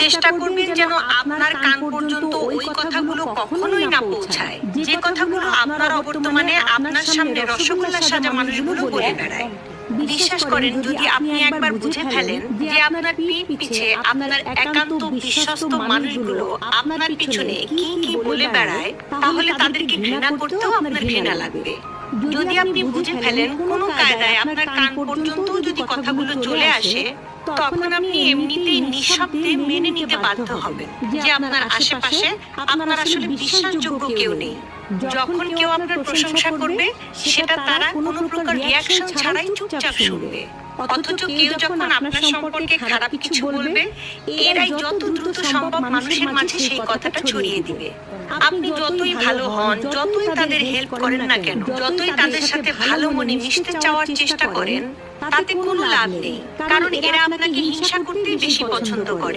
চেষ্টা করবেন যেন আপনার কান পর্যন্ত ওই কথাগুলো কখনোই না পৌঁছায় যে কথাগুলো আপনার অবর্তমানে আপনার সামনে রসগোল্লা সাজা মানুষগুলো বলে বেড়ায়। বিশ্বাস করেন, যদি আপনি একবার বুঝে ফেলেন যে আপনার পিঠ পিছে আপনার একান্ত বিশ্বস্ত মানুষগুলো আপনার পিছনে কি কি বলে বেড়ায়, তাহলে তাদেরকে ঘৃণা করতেও আপনার ঘৃণা লাগবে। যদি আপনি বুঝে ফেলেন কোনো কায়দায় আপনার কান পর্যন্ত যদি কথাগুলো চলে আসে, তখন আপনি এমনিতেই নিঃশব্দে মেনে নিতে বাধ্য হবেন যে আপনার আশেপাশে আপনার আসলে বিশ্বাসযোগ্য কেউ নেই। যখন কেউ আপনার প্রশংসা করবে, সেটা তারা কোনো প্রকার রিয়াকশন ছাড়াই চুপচাপ শুনবে। অথচ কেউ যখন আপনার সম্পর্কে খারাপ কিছু বলবে, এরাই যত দ্রুত সম্ভব মানুষের মাঝে সেই কথাটা ছড়িয়ে দিবে। আপনি যতই ভালো হন, যতই তাদের হেল্প করেন না কেন, যতই তাদের সাথে ভালো মনে মিশতে চাওয়ার চেষ্টা করেন, তাতে কোনো লাভ নেই, কারণ এরা আপনাকে হিংসা করতেই বেশি পছন্দ করে।